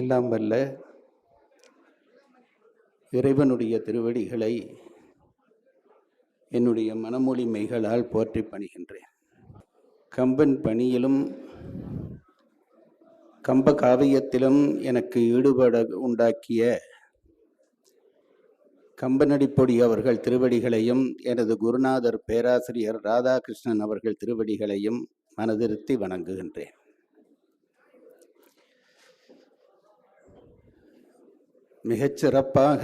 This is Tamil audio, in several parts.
எல்லாம் வல்ல இறைவனுடைய திருவடிகளை என்னுடைய மனமொழி மெய்களால் போற்றி பணிகின்றேன். கம்பன் பணியிலும் கம்ப காவியத்திலும் எனக்கு ஈடுபட உண்டாக்கிய கம்பனடிப்பொடி அவர்கள் திருவடிகளையும் எனது குருநாதர் பேராசிரியர் ராதாகிருஷ்ணன் அவர்கள் திருவடிகளையும் மனதிருத்தி வணங்குகின்றேன். மிகச்சிறப்பாக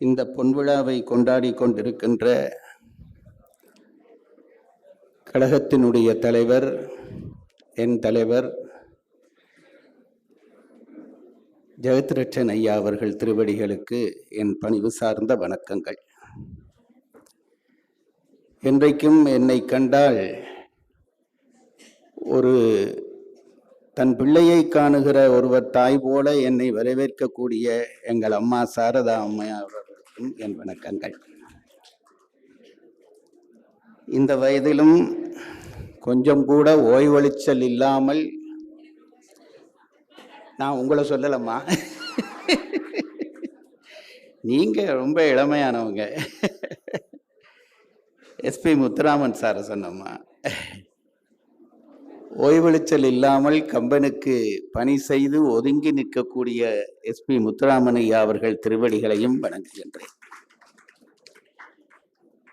இந்த பொன்விழாவை கொண்டாடி கொண்டிருக்கின்ற கழகத்தினுடைய தலைவர், என் தலைவர் ஜெகத்ரட்சன் ஐயா அவர்கள் திருவடிகளுக்கு என் பணிவு சார்ந்த வணக்கங்கள். என்றைக்கும் என்னை கண்டால் ஒரு தன் பிள்ளையை காணுகிற ஒருவர் தாய் போல என்னை வரவேற்கக்கூடிய எங்கள் அம்மா சாரதா அம்மா அவர்களுக்கும் என் வணக்கங்கள். இந்த வயதிலும் கொஞ்சம் கூட ஓய்வொழிச்சல் இல்லாமல், நான் உங்களை சொல்லலம்மா, நீங்க ரொம்ப இளமையானவங்க, எஸ்பி முத்துராமன் சார் சொன்னம்மா, ஓய்வொழிச்சல் இல்லாமல் கம்பனுக்கு பணி செய்து ஒதுங்கி நிற்கக்கூடிய எஸ்பி முத்துராமன் ஐயா அவர்கள் திருவடிகளையும் வணங்குகின்றேன்.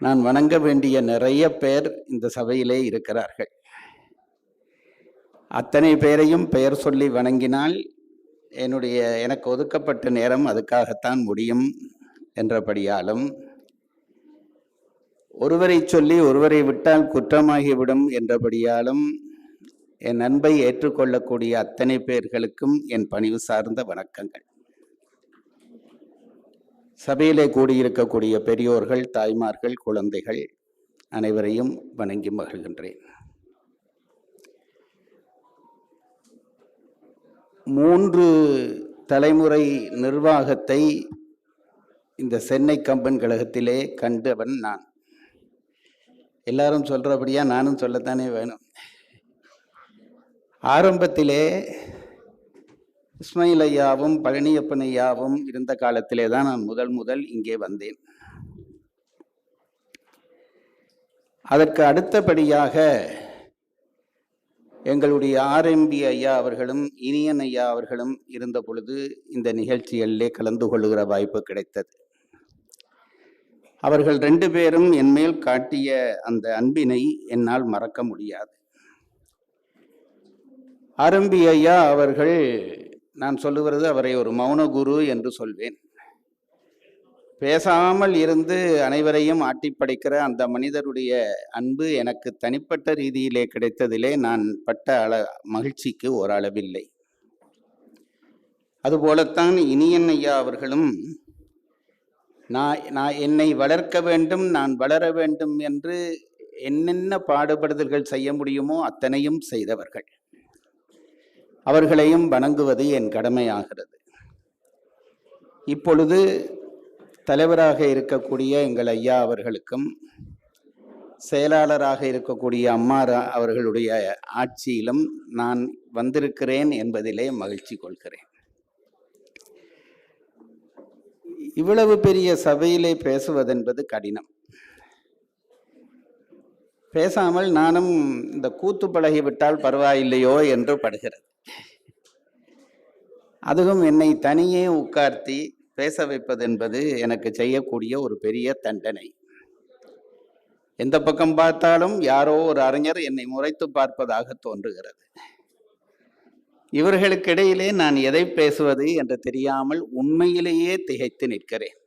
நான் வணங்க வேண்டிய நிறைய பேர் இந்த சபையிலே இருக்கிறார்கள். அத்தனை பேரையும் பெயர் சொல்லி வணங்கினால் எனக்கு ஒதுக்கப்பட்ட நேரம் அதுக்காகத்தான் முடியும் என்றபடியாலும், ஒருவரை சொல்லி ஒருவரை விட்டால் குற்றமாகிவிடும் என்றபடியாலும் என் அன்பை ஏற்றுக்கொள்ளக்கூடிய அத்தனை பேர்களுக்கும் என் பணிவு சார்ந்த வணக்கங்கள். சபையிலே கூடியிருக்கக்கூடிய பெரியோர்கள், தாய்மார்கள், குழந்தைகள் அனைவரையும் வணங்கி மகிழ்கின்றேன். 3 தலைமுறை நிர்வாகத்தை இந்த சென்னை கம்பன் கழகத்திலே கண்டவன் நான். எல்லாரும் சொல்றபடியா நானும் சொல்லத்தானே வேணும். ஆரம்பத்திலே இஸ்மாயில் ஐயாவும் பழனியப்பன் ஐயாவும் இருந்த காலத்திலே தான் நான் முதல் இங்கே வந்தேன். அதற்கு அடுத்தபடியாக எங்களுடைய ஆர்எம்பி ஐயா அவர்களும் இனியன் ஐயா அவர்களும் இருந்த பொழுது இந்த நிகழ்ச்சிகளிலே கலந்து கொள்ளுகிற வாய்ப்பு கிடைத்தது. அவர்கள் 2 பேரும் என் மேல் காட்டிய அந்த அன்பினை என்னால் மறக்க முடியாது. ஆர்எம்பி ஐயா அவர்கள், நான் சொல்லுகிறது அவரை ஒரு மௌன குரு என்று சொல்வேன். பேசாமல் இருந்து அனைவரையும் ஆட்டிப்படைக்கிற அந்த மனிதருடைய அன்பு எனக்கு தனிப்பட்ட ரீதியிலே கிடைத்ததிலே நான் பட்ட மகிழ்ச்சிக்கு ஒரு அளவில்லை. அதுபோலத்தான் இனியன் ஐயா அவர்களும் நான் என்னை வளர்க்க வேண்டும், நான் வளர வேண்டும் என்று என்னென்ன பாடுபடுதல்கள் செய்ய முடியுமோ அத்தனையும் செய்தவர்கள். அவர்களையும் வணங்குவது என் கடமையாகிறது. இப்பொழுது தலைவராக இருக்கக்கூடிய எங்கள் ஐயா அவர்களுக்கும், செயலாளராக இருக்கக்கூடிய அம்மா அவர்களுடைய ஆட்சியிலும் நான் வந்திருக்கிறேன் என்பதிலே மகிழ்ச்சி கொள்கிறேன். இவ்வளவு பெரிய சபையிலே பேசுவதென்பது கடினம். பேசாமல் நானும் இந்த கூத்து பழகிவிட்டால் பரவாயில்லையோ என்று படுகிறது. அதுவும் என்னை தனியே உட்கார்த்தி பேச வைப்பது என்பது எனக்கு செய்யக்கூடிய ஒரு பெரிய தண்டனை. எந்த பக்கம் பார்த்தாலும் யாரோ ஒரு அறிஞர் என்னை முறைத்து பார்ப்பதாக தோன்றுகிறது. இவர்களுக்கு இடையிலே நான் எதை பேசுவது என்று தெரியாமல் உண்மையிலேயே திகைத்து நிற்கிறேன்.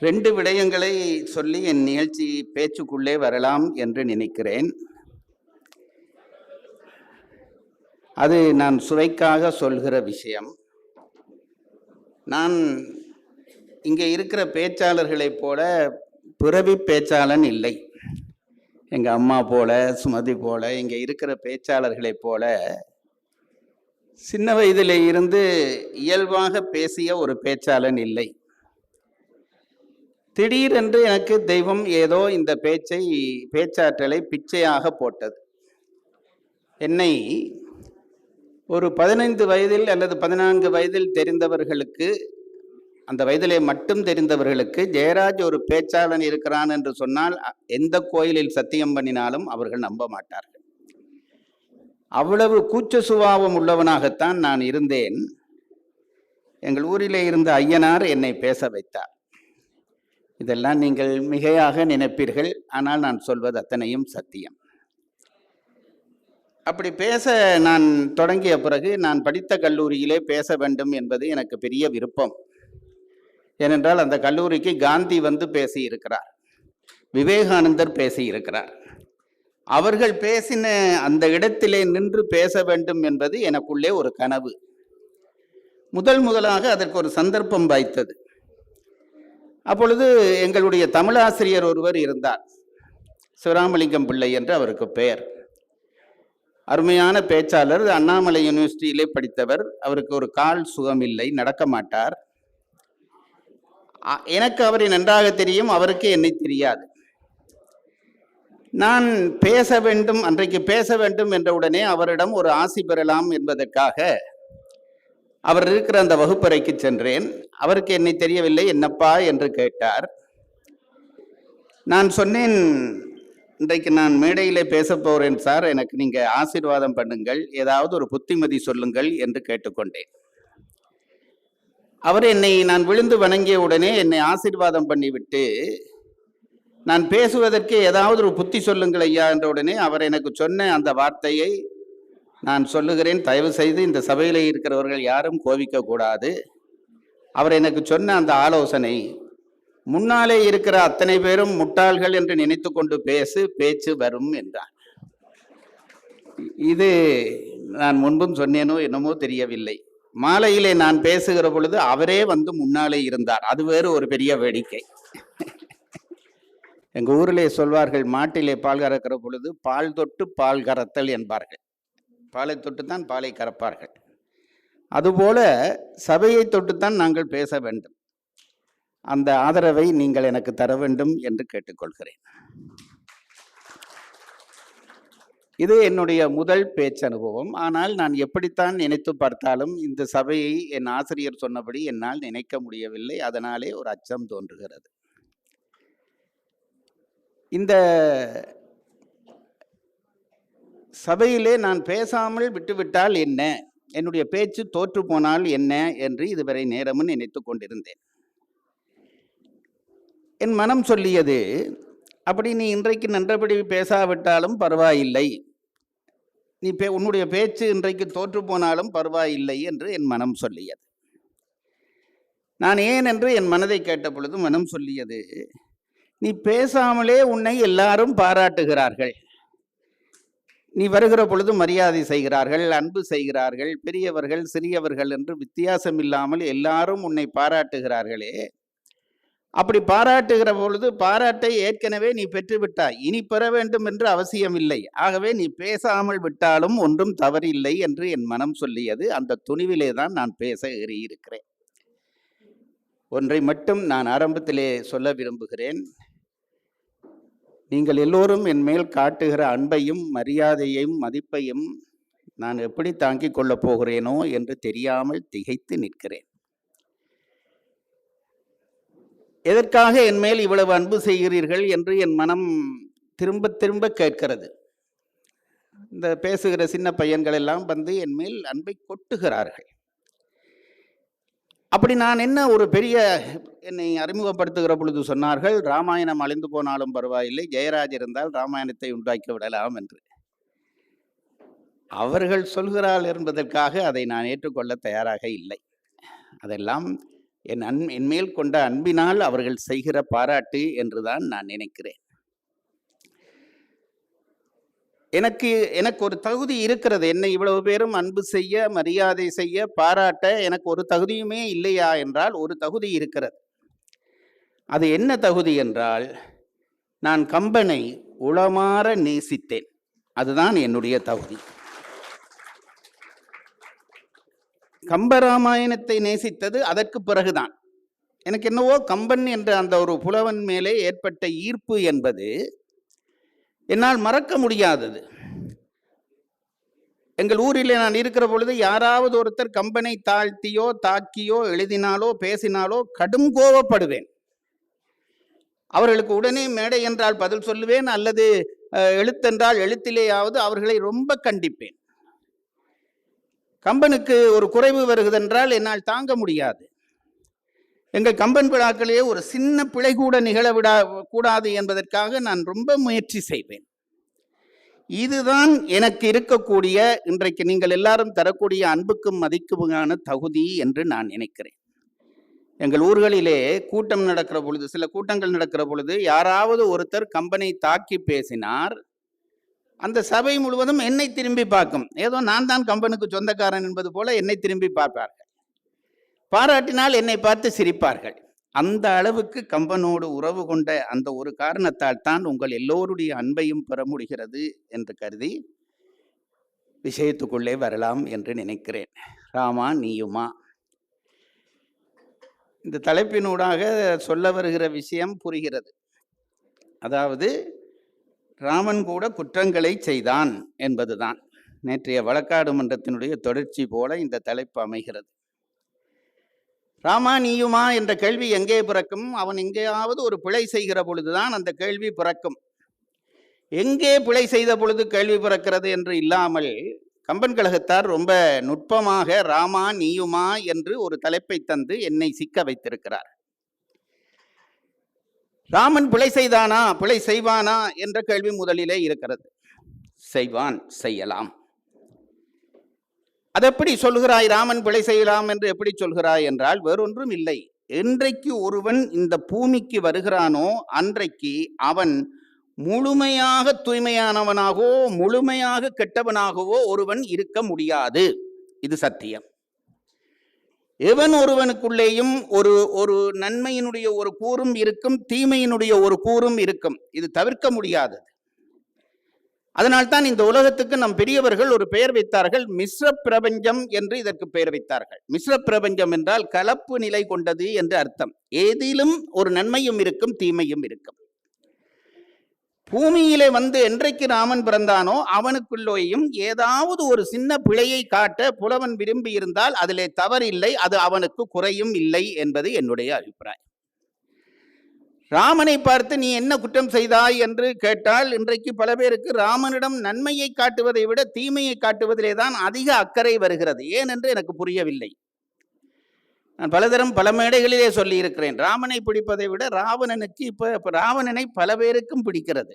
2 விடயங்களை சொல்லி என் நிகழ்ச்சி பேச்சுக்குள்ளே வரலாம் என்று நினைக்கிறேன். அது நான் சுவைக்காக சொல்கிற விஷயம். நான் இங்கே இருக்கிற பேச்சாளர்களைப் போல பிறவி பேச்சாளன் இல்லை. எங்கள் அம்மா போல, சுமதி போல, இங்கே இருக்கிற பேச்சாளர்களைப் போல சின்ன வயதிலே இருந்து இயல்பாக பேசிய ஒரு பேச்சாளன் இல்லை. திடீரென்று எனக்கு தெய்வம் ஏதோ இந்த பேச்சாற்றலை பிச்சையாக போட்டது. என்னை ஒரு 15 வயதில் அல்லது 14 வயதில் தெரிந்தவர்களுக்கு, அந்த வயதிலே மட்டும் தெரிந்தவர்களுக்கு ஜெயராஜ் ஒரு பேச்சாளன் இருக்கிறான் என்று சொன்னால் எந்த கோயிலில் சத்தியம் பண்ணினாலும் அவர்கள் நம்ப மாட்டார்கள். அவ்வளவு கூச்ச சுபாவம் உள்ளவனாகத்தான் நான் இருந்தேன். எங்கள் ஊரிலே இருந்த ஐயனார் என்னை பேச வைத்தார். இதெல்லாம் நீங்கள் மிகையாக நினைப்பீர்கள், ஆனால் நான் சொல்வது அத்தனையும் சத்தியம். அப்படி பேச நான் தொடங்கிய பிறகு நான் படித்த கல்லூரியிலே பேச வேண்டும் என்பது எனக்கு பெரிய விருப்பம். ஏனென்றால் அந்த கல்லூரிக்கு காந்தி வந்து பேசியிருக்கிறார், விவேகானந்தர் பேசியிருக்கிறார். அவர்கள் பேசின அந்த இடத்திலே நின்று பேச வேண்டும் என்பது எனக்குள்ளே ஒரு கனவு. முதலாக அதற்கு ஒரு சந்தர்ப்பம் வாய்த்தது. அப்பொழுது எங்களுடைய தமிழாசிரியர் ஒருவர் இருந்தார், சிவராமலிங்கம் பிள்ளை என்று அவருக்கு பெயர். அருமையான பேச்சாளர், அண்ணாமலை யூனிவர்சிட்டியிலே படித்தவர். அவருக்கு ஒரு கால் சுகமில்லை, நடக்க மாட்டார். எனக்கு அவரை நன்றாக தெரியும், அவருக்கு என்னை தெரியாது. நான் பேச வேண்டும், அன்றைக்கு பேச வேண்டும் என்ற உடனே அவரிடம் ஒரு ஆசி பெறலாம் என்பதற்காக அவர் இருக்கிற அந்த வகுப்பறைக்கு சென்றேன். அவருக்கு என்னை தெரியவில்லை. என்னப்பா என்று கேட்டார். நான் சொன்னேன், இன்றைக்கு நான் மேடையிலே பேச போகிறேன் சார், எனக்கு நீங்க ஆசீர்வாதம் பண்ணுங்கள், ஏதாவது ஒரு புத்திமதி சொல்லுங்கள் என்று கேட்டுக்கொண்டேன். அவர் நான் விழுந்து வணங்கிய உடனே என்னை ஆசீர்வாதம் பண்ணிவிட்டு, நான் பேசுவதற்கு ஏதாவது ஒரு புத்தி சொல்லுங்கள் ஐயா என்ற உடனே அவர் எனக்கு சொன்ன அந்த வார்த்தையை நான் சொல்லுகிறேன். தயவு செய்து இந்த சபையில் இருக்கிறவர்கள் யாரும் கோபிக்க கூடாது. அவர் எனக்கு சொன்ன அந்த ஆலோசனை, முன்னாலே இருக்கிற அத்தனை பேரும் முட்டாள்கள் என்று நினைத்து கொண்டு பேச்சு வரும் என்றார். இது நான் முன்பும் சொன்னேனோ என்னமோ தெரியவில்லை. மாலையிலே நான் பேசுகிற பொழுது அவரே வந்து முன்னாலே இருந்தார். அது வேறு ஒரு பெரிய வேடிக்கை. எங்க ஊரிலே சொல்வார்கள், மாட்டிலே பால் கறக்கிற பொழுது பால் தொட்டு பால் கறத்தல் என்பார்கள். பாலை தொட்டுத்தான் பாலை கறப்பார்கள். அதுபோல சபையை தொட்டுத்தான் நாங்கள் பேச வேண்டும். அந்த ஆதரவை நீங்கள் எனக்கு தர வேண்டும் என்று கேட்டுக்கொள்கிறேன். இது என்னுடைய முதல் பேச்சு அனுபவம். ஆனால் நான் எப்படித்தான் நினைத்து பார்த்தாலும் இந்த சபையை என் ஆசிரியர் சொன்னபடி என்னால் நினைக்க முடியவில்லை. அதனாலே ஒரு அச்சம் தோன்றுகிறது. இந்த சபையிலே நான் பேசாமல் விட்டுவிட்டால் என்ன, என்னுடைய பேச்சு தோற்று போனால் என்ன என்று இதுவரை நேரமும் நினைத்து கொண்டிருந்தேன். என் மனம் சொல்லியது, அப்படி நீ இன்றைக்கு நன்றபடி பேசாவிட்டாலும் பரவாயில்லை, நீ உன்னுடைய பேச்சு இன்றைக்கு தோற்று போனாலும் பரவாயில்லை என்று என் மனம் சொல்லியது. நான் ஏன் என்று என் மனதை கேட்ட பொழுது மனம் சொல்லியது, நீ பேசாமலே உன்னை எல்லாரும் பாராட்டுகிறார்கள். நீ வருகிற பொழுது மரியாதை செய்கிறார்கள், அன்பு செய்கிறார்கள், பெரியவர்கள் சிறியவர்கள் என்று வித்தியாசம் இல்லாமல் எல்லாரும் உன்னை பாராட்டுகிறார்களே. அப்படி பாராட்டுகிற பொழுது பாராட்டை ஏற்கனவே நீ பெற்றுவிட்டாய், இனி பெற வேண்டும் என்று அவசியம் இல்லை. ஆகவே நீ பேசாமல் விட்டாலும் ஒன்றும் தவறில்லை என்று என் மனம் சொல்லியது. அந்த துணிவிலே தான் நான் பேச ஏறியிருக்கிறேன். ஒன்றை மட்டும் நான் ஆரம்பத்திலே சொல்ல விரும்புகிறேன். நீங்கள் எல்லோரும் என் மேல் காட்டுகிற அன்பையும் மரியாதையையும் மதிப்பையும் நான் எப்படி தாங்கிக் கொள்ளப் போகிறேனோ என்று தெரியாமல் திகைத்து நிற்கிறேன். எதற்காக என் மேல் இவ்வளவு அன்பு செய்கிறீர்கள் என்று என் மனம் திரும்ப திரும்ப கேட்கிறது. இந்த பேசுகிற சின்ன பையன்கள் எல்லாம் வந்து என் மேல் அன்பை கொட்டுகிறார்கள். அப்படி நான் என்ன ஒரு பெரிய, என்னை அறிமுகப்படுத்துகிற பொழுது சொன்னார்கள், ராமாயணம் அழிந்து போனாலும் பரவாயில்லை, ஜெயராஜ் இருந்தால் ராமாயணத்தை உண்டாக்கி விடலாம் என்று. அவர்கள் சொல்கிறாள் என்பதற்காக அதை நான் ஏற்றுக்கொள்ள தயாராக இல்லை. அதெல்லாம் என் மேல் கொண்ட அன்பினால் அவர்கள் செய்கிற பாராட்டு என்றுதான் நான் நினைக்கிறேன். எனக்கு ஒரு தகுதி இருக்கிறது. என்னை இவ்வளவு பேரும் அன்பு செய்ய, மரியாதை செய்ய, பாராட்ட எனக்கு ஒரு தகுதியுமே இல்லையா என்றால் ஒரு தகுதி இருக்கிறது. அது என்ன தகுதி என்றால், நான் கம்பனை உளமாற நேசித்தேன். அதுதான் என்னுடைய தகுதி. கம்பராமாயணத்தை நேசித்தது அதற்கு பிறகுதான். எனக்கு என்னவோ கம்பன் என்ற அந்த ஒரு புலவன் மேலே ஏற்பட்ட ஈர்ப்பு என்பது என்னால் மறக்க முடியாதது. எங்கள் ஊரில் நான் இருக்கிற பொழுது யாராவது ஒருத்தர் கம்பனை தாழ்த்தியோ தாக்கியோ எழுதினாலோ பேசினாலோ கடும் கோபப்படுவேன். அவர்களுக்கு உடனே மேடை என்றால் பதில் சொல்லுவேன், அல்லது எழுத்தென்றால் எழுத்திலேயாவது அவர்களை ரொம்ப கண்டிப்பேன். கம்பனுக்கு ஒரு குறைவு வருகிறதென்றால் என்னால் தாங்க முடியாது. எங்கள் கம்பன் விழாக்களே ஒரு சின்ன பிழை கூட நிகழ கூடாது என்பதற்காக நான் ரொம்ப முயற்சி செய்வேன். இதுதான் எனக்கு இருக்கக்கூடிய, இன்றைக்கு நீங்கள் எல்லாரும் தரக்கூடிய அன்புக்கும் மதிக்குமான தகுதி என்று நான் நினைக்கிறேன். எங்கள் ஊர்களிலே கூட்டம் நடக்கிற பொழுது, சில கூட்டங்கள் நடக்கிற பொழுது யாராவது ஒருத்தர் கம்பனை தாக்கி பேசினார், அந்த சபை முழுவதும் என்னை திரும்பி பார்க்கும். ஏதோ நான் தான் கம்பனுக்கு சொந்தக்காரன் என்பது போல என்னை திரும்பி பார்ப்பார்கள். பாராட்டினால் என்னை பார்த்து சிரிப்பார்கள். அந்த அளவுக்கு கம்பனோடு உறவு கொண்ட அந்த ஒரு காரணத்தால் தான் உங்கள் எல்லோருடைய அன்பையும் பெற முடிகிறது என்று கருதி விஷயத்துக்குள்ளே வரலாம் என்று நினைக்கிறேன். ராமா நீயுமா, இந்த தலைப்பினூடாக சொல்ல வருகிற விஷயம் புரிகிறது. அதாவது ராமன் கூட குற்றங்களை செய்தான் என்பதுதான் நேற்றைய வழக்காடு மன்றத்தினுடைய தொடர்ச்சி போல இந்த தலைப்பு அமைகிறது. ராமா நீயுமா என்ற கேள்வி எங்கே பிறக்கும்? அவன் எங்கேயாவது ஒரு பிழை செய்கிற பொழுதுதான் அந்த கேள்வி பிறக்கும். எங்கே பிழை செய்த பொழுது கேள்வி பிறக்கிறது என்று இல்லாமல் கம்பன் கழகத்தார் ரொம்ப நுட்பமாக ராமா நீயுமா என்று ஒரு தலைப்பை தந்து என்னை சிக்க வைத்திருக்கிறார். ராமன் பிழை செய்தானா, பிழை செய்வானா என்ற கேள்வி முதலிலே இருக்கிறது. செய்வான், செய்யலாம். அது எப்படி சொல்கிறாய்? ராமன் பிழை செய்யலாம் என்று எப்படி சொல்கிறாய் என்றால் வேறொன்றும் இல்லை. என்றைக்கு ஒருவன் இந்த பூமிக்கு வருகிறானோ அன்றைக்கு அவன் முழுமையாக தூய்மையானவனாகவோ முழுமையாக கெட்டவனாகவோ ஒருவன் இருக்க முடியாது. இது சத்தியம். எவன் ஒருவனுக்குள்ளேயும் ஒரு நன்மையினுடைய ஒரு கூறும் இருக்கும், தீமையினுடைய ஒரு கூறும் இருக்கும். இது தவிர்க்க முடியாதது. அதனால்தான் இந்த உலகத்துக்கு நம் பெரியவர்கள் ஒரு பெயர் வைத்தார்கள், மிஸ்ர பிரபஞ்சம் என்று இதற்கு பெயர் வைத்தார்கள். மிஸ்ர பிரபஞ்சம் என்றால் கலப்பு நிலை கொண்டது என்று அர்த்தம். ஏதிலும் ஒரு நன்மையும் இருக்கும், தீமையும் இருக்கும். பூமியிலே வந்து என்றைக்கு ராமன் பிறந்தானோ அவனுக்குள்ளேயும் ஏதாவது ஒரு சின்ன பிழையை காட்ட புலவன் விரும்பி இருந்தால் அதிலே தவறில்லை, அது அவனுக்கு குறையும் இல்லை என்பது என்னுடைய அபிப்பிராயம். ராமனை பார்த்து நீ என்ன குற்றம் செய்தாய் என்று கேட்டால் இன்றைக்கு பல பேருக்கு ராமனிடம் நன்மையை காட்டுவதை விட தீமையை காட்டுவதிலே தான் அதிக அக்கறை வருகிறது. ஏன் என்று எனக்கு புரியவில்லை. நான் பலதரம் பல மேடைகளிலே சொல்லி இருக்கிறேன், ராமனை பிடிப்பதை விட ராவணனுக்கு இப்ப ராவணனை பல பேருக்கும் பிடிக்கிறது.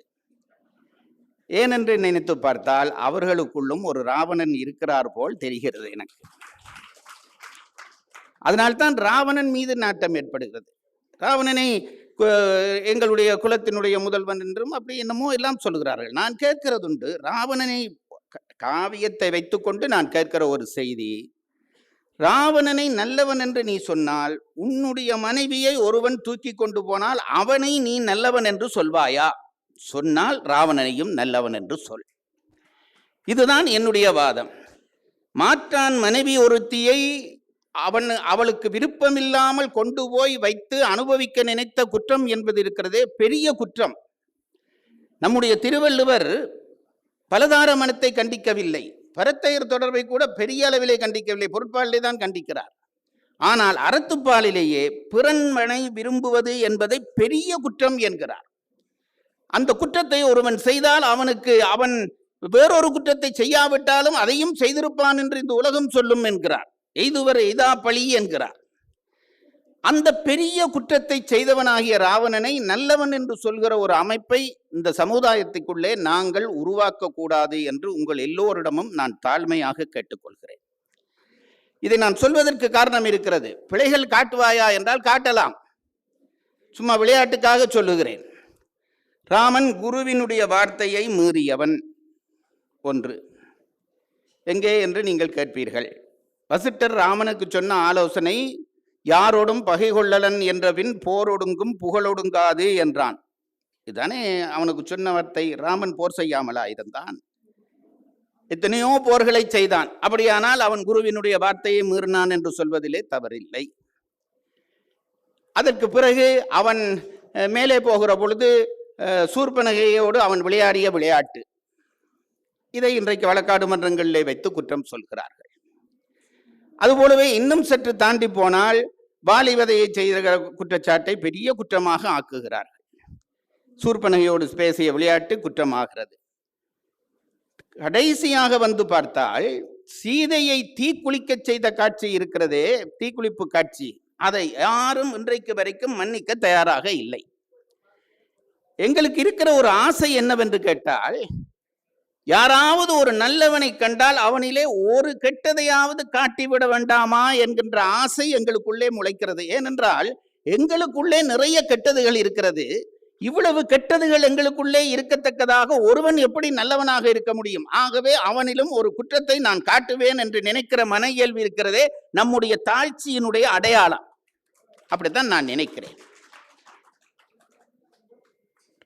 ஏனென்று நினைத்து பார்த்தால் அவர்களுக்குள்ளும் ஒரு ராவணன் இருக்கிறார் போல் தெரிகிறது எனக்கு. அதனால்தான் ராவணன் மீது நாட்டம் ஏற்படுகிறது. ராவணனை எங்களுடைய குலத்தினுடைய முதல்வன் என்றும் அப்படி என்னமோ எல்லாம் சொல்லுகிறார்கள். நான் கேட்கிறதுண்டு, ராவணனை காவியத்தை வைத்துக்கொண்டு நான் கேட்கிற ஒரு செய்தி, ராவணனை நல்லவன் என்று நீ சொன்னால் உன்னுடைய மனைவியை ஒருவன் தூக்கி கொண்டு போனால் அவனை நீ நல்லவன் என்று சொல்வாயா? சொன்னால் ராவணனையும் நல்லவன் என்று சொல். இதுதான் என்னுடைய வாதம். மாற்றான் மனைவி ஒருத்தியை அவளுக்கு விருப்பமில்லாமல் கொண்டு போய் வைத்து அனுபவிக்க நினைத்த குற்றம் என்பது இருக்கிறதே பெரிய குற்றம். நம்முடைய திருவள்ளுவர் பலதார மனத்தை கண்டிக்கவில்லை, பரத்தையர் தொடர்பை கூட பெரிய அளவிலே கண்டிக்கவில்லை, பொருட்பாலிலே தான் கண்டிக்கிறார். ஆனால் அறத்துப்பாலிலேயே பிறன்மனை விரும்புவது என்பதை பெரிய குற்றம் என்கிறார். அந்த குற்றத்தை ஒருவன் செய்தால் அவன் வேறொரு குற்றத்தை செய்யாவிட்டாலும் அதையும் செய்திருப்பான் என்று இந்த உலகம் சொல்லும் என்கிறார். எய்துவர் எய்தா பழி என்கிறார். அந்த பெரிய குற்றத்தை செய்தவனாகிய ராவணனை நல்லவன் என்று சொல்கிற ஒரு அமைப்பை இந்த சமுதாயத்துக்குள்ளே நாங்கள் உருவாக்க கூடாது என்று உங்கள் எல்லோரிடமும் நான் தாழ்மையாக கேட்டுக்கொள்கிறேன். இதை நான் சொல்வதற்கு காரணம் இருக்கிறது. பிழைகள் காட்டுவாயா என்றால் காட்டலாம், சும்மா விளையாட்டுக்காக சொல்லுகிறேன். ராமன் குருவினுடைய வார்த்தையை மீறியவன் ஒன்று எங்கே என்று நீங்கள் கேட்பீர்கள். வசிட்டர் ராமனுக்கு சொன்ன ஆலோசனை யாரோடும் பகை கொள்ளலன் என்றபின் போரொடுங்கும் புகழொடுங்காது என்றான். இதுதானே அவனுக்கு சொன்ன வார்த்தை. ராமன் போர் செய்யாமலா இருந்தான்? எத்தனையோ போர்களை செய்தான். அப்படியானால் அவன் குருவினுடைய வார்த்தையை மீறினான் என்று சொல்வதிலே தவறில்லை. அதற்கு பிறகு அவன் மேலே போகிற பொழுது சூர்பனகையோடு அவன் விளையாடிய விளையாட்டு, இதை இன்றைக்கு வழக்காடு மன்றங்களிலே வைத்து குற்றம் சொல்கிறார்கள். அதுபோலவே இன்னும் சற்று தாண்டி போனால் வாலிவதையை செய்த குற்றச்சாட்டை பெரிய குற்றமாக ஆக்குகிறார்கள். சூர்பனகையோடு பேசிய விளையாட்டு குற்றமாகிறது. கடைசியாக வந்து பார்த்தால் சீதையை தீக்குளிக்க செய்த காட்சி இருக்கிறதே, தீக்குளிப்பு காட்சி, அதை யாரும் இன்றைக்கு வரைக்கும் மன்னிக்க தயாராக இல்லை. எங்களுக்கு இருக்கிற ஒரு ஆசை என்னவென்று கேட்டால், யாராவது ஒரு நல்லவனை கண்டால் அவனிலே ஒரு கெட்டதையாவது காட்டிவிட வேண்டாமா என்கின்ற ஆசை எங்களுக்குள்ளே முளைக்கிறது. ஏனென்றால் எங்களுக்குள்ளே நிறைய கெட்டதுகள் இருக்கிறது. இவ்வளவு கெட்டதுகள் எங்களுக்குள்ளே இருக்கத்தக்கதாக ஒருவன் எப்படி நல்லவனாக இருக்க முடியும்? ஆகவே அவனிலும் ஒரு குற்றத்தை நான் காட்டுவேன் என்று நினைக்கிற மன இயல்பு இருக்கிறதே நம்முடைய தாழ்ச்சியினுடைய அடையாளம். அப்படித்தான் நான் நினைக்கிறேன்.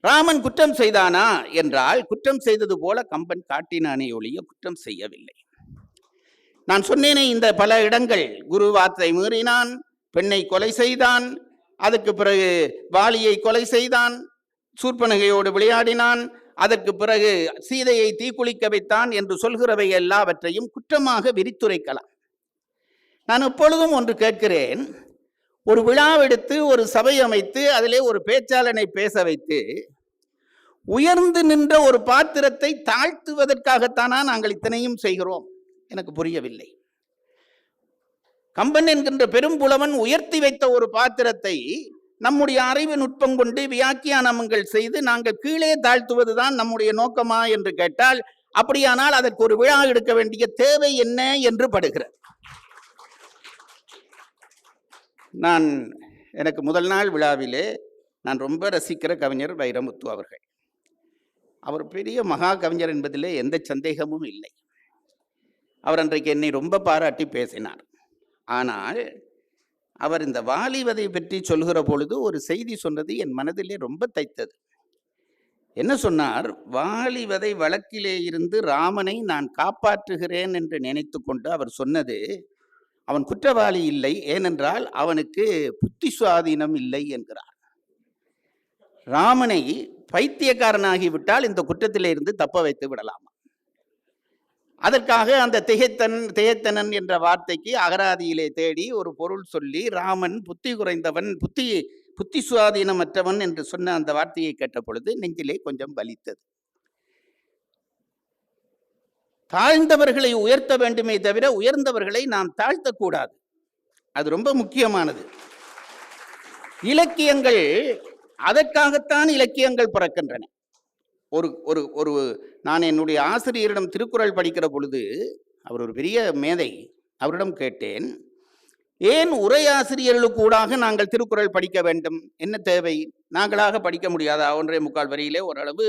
ராமன் குற்றம் செய்தானா என்றால், குற்றம் செய்தது போல கம்பன் காட்டினானே ஒழிய குற்றம் செய்யவில்லை. நான் சொன்னேனே, இந்த பல இடங்கள் குரு வார்த்தை மீறினான், பெண்ணை கொலை செய்தான், அதற்கு பிறகு வாலியை கொலை செய்தான், சூர்பனகையோடு விளையாடினான், அதற்கு பிறகு சீதையை தீக்குளிக்க வைத்தான் என்று சொல்கிறவை எல்லாவற்றையும் குற்றமாக விரித்துரைக்கலாம். நான் எப்பொழுதும் ஒன்று கேட்கிறேன், ஒரு விழாவெடுத்து ஒரு சபை அமைத்து அதிலே ஒரு பேச்சாளனை பேச வைத்து உயர்ந்து நின்ற ஒரு பாத்திரத்தை தாழ்த்துவதற்காகத்தானா நாங்கள் இத்தனையும் செய்கிறோம்? எனக்கு புரியவில்லை. கம்பன் என்கின்ற பெரும் புலவன் உயர்த்தி வைத்த ஒரு பாத்திரத்தை நம்முடைய அறிவு நுட்பம் கொண்டு வியாக்கியானங்கள் செய்து நாங்கள் கீழே தாழ்த்துவதுதான் நம்முடைய நோக்கமா என்று கேட்டால், அப்படியானால் அதற்கு ஒரு விழா எடுக்க வேண்டிய தேவை என்ன என்று படுகிறது. எனக்கு முதல் நாள் விழாவிலே நான் ரொம்ப ரசிக்கிற கவிஞர் வைரமுத்து அவர்கள். அவர் பெரிய மகா கவிஞர் என்பதிலே எந்த சந்தேகமும் இல்லை. அவர் அன்றைக்கு என்னை ரொம்ப பாராட்டி பேசினார். ஆனால் அவர் இந்த வாலிவதை பற்றி சொல்கிற பொழுது ஒரு செய்தி சொன்னது என் மனதிலே ரொம்ப தைத்தது. என்ன சொன்னார்? வாலிவதை வழக்கிலே இருந்து ராமனை நான் காப்பாற்றுகிறேன் என்று நினைத்து கொண்டு அவர் சொன்னது, அவன் குற்றவாளி இல்லை, ஏனென்றால் அவனுக்கு புத்தி சுவாதீனம் இல்லை என்கிறார். ராமனை பைத்தியக்காரனாகிவிட்டால் இந்த குற்றத்திலே இருந்து தப்ப வைத்து விடலாமா? அதற்காக அந்த திகைத்தனன் என்ற வார்த்தைக்கு அகராதியிலே தேடி ஒரு பொருள் சொல்லி ராமன் புத்தி குறைந்தவன், புத்தி சுவாதீனமற்றவன் என்று சொன்ன அந்த வார்த்தையை கேட்ட பொழுது நெஞ்சிலே கொஞ்சம் வலித்தது. தாழ்ந்தவர்களை உயர்த்த வேண்டுமே தவிர உயர்ந்தவர்களை நாம் தாழ்த்தக்கூடாது. அது ரொம்ப முக்கியமானது. இலக்கியங்கள் அதற்காகத்தான் இலக்கியங்கள் பிறக்கின்றன. நான் என்னுடைய ஆசிரியரிடம் திருக்குறள் படிக்கிற பொழுது, அவர் ஒரு பெரிய மேதை, அவரிடம் கேட்டேன், ஏன் உரையாசிரியர்களுக்கு கூடாக நாங்கள் திருக்குறள் படிக்க வேண்டும்? என்ன தேவை? நாங்களாக படிக்க முடியாதா? 1.25 வரியிலே ஓரளவு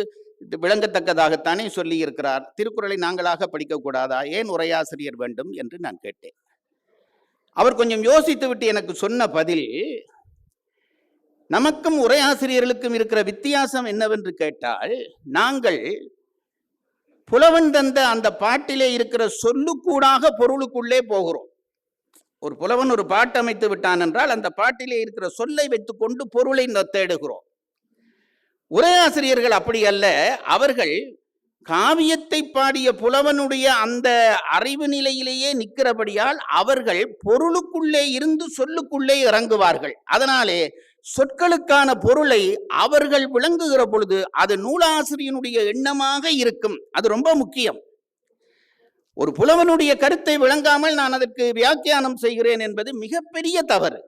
விளங்கத்தக்கதாகத்தானே சொல்லி இருக்கிறார். திருக்குறளை நாங்களாக படிக்கக்கூடாதா? ஏன் உரையாசிரியர் வேண்டும் என்று நான் கேட்டேன். அவர் கொஞ்சம் யோசித்து விட்டு எனக்கு சொன்ன பதில், நமக்கும் உரையாசிரியர்களுக்கும் இருக்கிற வித்தியாசம் என்னவென்று கேட்டால், நாங்கள் புலவன் தந்த அந்த பாட்டிலே இருக்கிற சொல்லுக்கூடாக பொருளுக்குள்ளே போகிறோம். ஒரு புலவன் ஒரு பாட்டு அமைத்து விட்டான் என்றால் அந்த பாட்டிலே இருக்கிற சொல்லை வைத்துக் கொண்டு பொருளை தேடுகிறோம். உரையாசிரியர்கள் அப்படி அல்ல. அவர்கள் காவியத்தை பாடிய புலவனுடைய அந்த அறிவு நிலையிலேயே நிற்கிறபடியால் அவர்கள் பொருளுக்குள்ளே இருந்து சொல்லுக்குள்ளே இறங்குவார்கள். அதனாலே சொற்களுக்கான பொருளை அவர்கள் விளங்குகிற பொழுது அது நூலாசிரியனுடைய எண்ணமாக இருக்கும். அது ரொம்ப முக்கியம். ஒரு புலவனுடைய கருத்தை விளங்காமல் நான் அதற்கு வியாக்கியானம் செய்கிறேன் என்பது மிகப்பெரிய தவறு.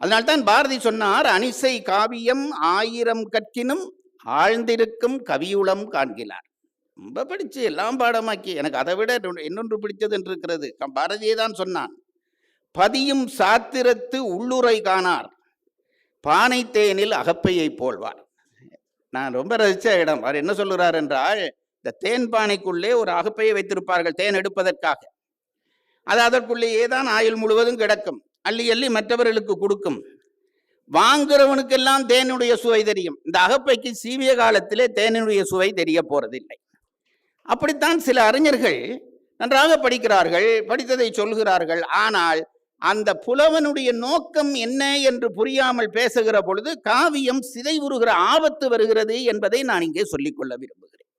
அதனால்தான் பாரதி சொன்னார், அனிசை காவியம் 1000 கற்கினும் ஆழ்ந்திருக்கும் கவியுளம் காண்கிறார். ரொம்ப படிச்சு எல்லாம் பாடமாக்கி எனக்கு அதை விட இன்னொன்று பிடிச்சது என்று இருக்கிறது. பாரதியே தான் சொன்னான், பதியும் சாத்திரத்து உள்ளுரை காணார், பானை தேனில் அகப்பையை போல்வார். நான் ரொம்ப ரசிச்ச இடம். அவர் என்ன சொல்லுறார் என்றால், இந்த தேன் பானைக்குள்ளே ஒரு அகப்பையை வைத்திருப்பார்கள் தேன் எடுப்பதற்காக. அது அதற்குள்ளேயே தான் ஆயுள் முழுவதும் கிடக்கும். அள்ளி அள்ளி மற்றவர்களுக்கு கொடுக்கும். வாங்குறவனுக்கெல்லாம் தேனுடைய சுவை தெரியும். இந்த அகப்பைக்கு சீவிய காலத்திலே தேனுடைய சுவை தெரிய போறதில்லை. அப்படித்தான் சில அறிஞர்கள் நன்றாக படிக்கிறார்கள், படித்ததை சொல்கிறார்கள். ஆனால் அந்த புலவனுடைய நோக்கம் என்ன என்று புரியாமல் பேசுகிற பொழுது காவியம் சிதைவுறுகிற ஆபத்து வருகிறது என்பதை நான் இங்கே சொல்லிக்கொள்ள விரும்புகிறேன்.